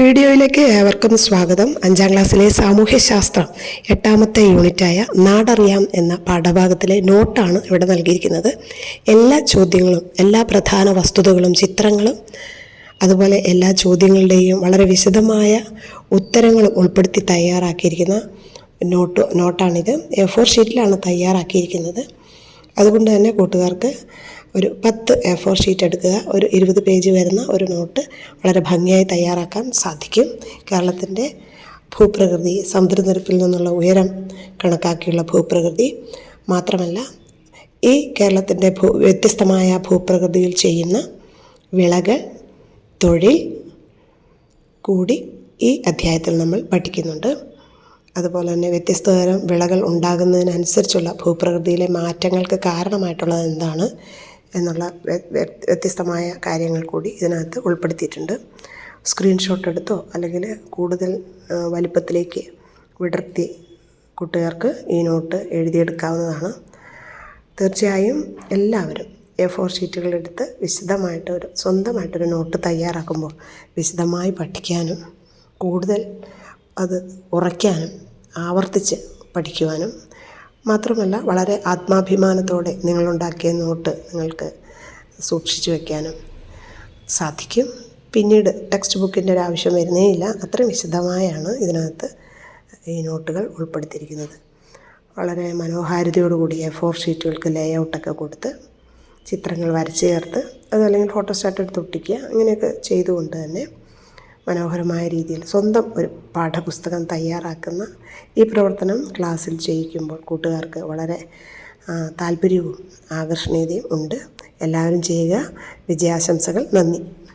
വീഡിയോയിലേക്ക് ഏവർക്കും സ്വാഗതം. 5ാം ക്ലാസ്സിലെ സാമൂഹ്യശാസ്ത്രം 8ാമത്തെ യൂണിറ്റായ നാടറിയാം എന്ന പാഠഭാഗത്തിലെ നോട്ടാണ് ഇവിടെ നൽകിയിരിക്കുന്നത്. എല്ലാ ചോദ്യങ്ങളും, എല്ലാ പ്രധാന വസ്തുതകളും, ചിത്രങ്ങളും, അതുപോലെ എല്ലാ ചോദ്യങ്ങളുടെയും വളരെ വിശദമായ ഉത്തരങ്ങളും ഉൾപ്പെടുത്തി തയ്യാറാക്കിയിരിക്കുന്ന നോട്ടാണിത്. A4 ഷീറ്റിലാണ് തയ്യാറാക്കിയിരിക്കുന്നത്. അതുകൊണ്ട് തന്നെ കൂട്ടുകാർക്ക് ഒരു 10 A4 ഷീറ്റ് എടുക്കുക. ഒരു 20 പേജ് വരുന്ന ഒരു നോട്ട് വളരെ ഭംഗിയായി തയ്യാറാക്കാൻ സാധിക്കും. കേരളത്തിൻ്റെ ഭൂപ്രകൃതി, സമുദ്രനിരപ്പിൽ നിന്നുള്ള ഉയരം കണക്കാക്കിയുള്ള ഭൂപ്രകൃതി മാത്രമല്ല, ഈ കേരളത്തിൻ്റെ വ്യത്യസ്തമായ ഭൂപ്രകൃതിയിൽ ചെയ്യുന്ന വിളകൾ, തൊഴിൽ കൂടി ഈ അധ്യായത്തിൽ നമ്മൾ പഠിക്കുന്നുണ്ട്. അതുപോലെ തന്നെ വ്യത്യസ്ത തരം വിളകൾ ഉണ്ടാകുന്നതിനനുസരിച്ചുള്ള ഭൂപ്രകൃതിയിലെ മാറ്റങ്ങൾക്ക് കാരണമായിട്ടുള്ളത് എന്താണ് എന്നുള്ള വ്യത്യസ്തമായ കാര്യങ്ങൾ കൂടി ഇതിനകത്ത് ഉൾപ്പെടുത്തിയിട്ടുണ്ട്. സ്ക്രീൻഷോട്ട് എടുത്തോ അല്ലെങ്കിൽ കൂടുതൽ വലിപ്പത്തിലേക്ക് വിടർത്തി കൂട്ടുകാർക്ക് ഈ നോട്ട് എഴുതിയെടുക്കാവുന്നതാണ്. തീർച്ചയായും എല്ലാവരും A4 ഷീറ്റുകളെടുത്ത് വിശദമായിട്ട് സ്വന്തമായിട്ടൊരു നോട്ട് തയ്യാറാക്കുമ്പോൾ വിശദമായി പഠിക്കാനും കൂടുതൽ അത് ഉറയ്ക്കാനും ആവർത്തിച്ച് പഠിക്കുവാനും മാത്രമല്ല വളരെ ആത്മാഭിമാനത്തോടെ നിങ്ങളുണ്ടാക്കിയ നോട്ട് നിങ്ങൾക്ക് സൂക്ഷിച്ചു വയ്ക്കാനും സാധിക്കും. പിന്നീട് ടെക്സ്റ്റ് ബുക്കിൻ്റെ ഒരു ആവശ്യം വരുന്നേയില്ല. അത്രയും വിശദമായാണ് ഇതിനകത്ത് ഈ നോട്ടുകൾ ഉൾപ്പെടുത്തിയിരിക്കുന്നത്. വളരെ മനോഹാരിതയോടുകൂടി A4 ഷീറ്റുകൾക്ക് ലേഔട്ടൊക്കെ കൊടുത്ത് ചിത്രങ്ങൾ വരച്ച് ചേർത്ത് അതല്ലെങ്കിൽ ഫോട്ടോസ്റ്റാറ്റ് എടുത്ത് ഒട്ടിക്കുക, അങ്ങനെയൊക്കെ ചെയ്തുകൊണ്ട് തന്നെ മനോഹരമായ രീതിയിൽ സ്വന്തം ഒരു പാഠപുസ്തകം തയ്യാറാക്കുന്ന ഈ പ്രവർത്തനം ക്ലാസ്സിൽ ചെയ്യിക്കുമ്പോൾ കൂട്ടുകാർക്ക് വളരെ താല്പര്യവും ആകർഷണീയതയും ഉണ്ട്. എല്ലാവരും ചെയ്യുക. വിജയാശംസകൾ. നന്ദി.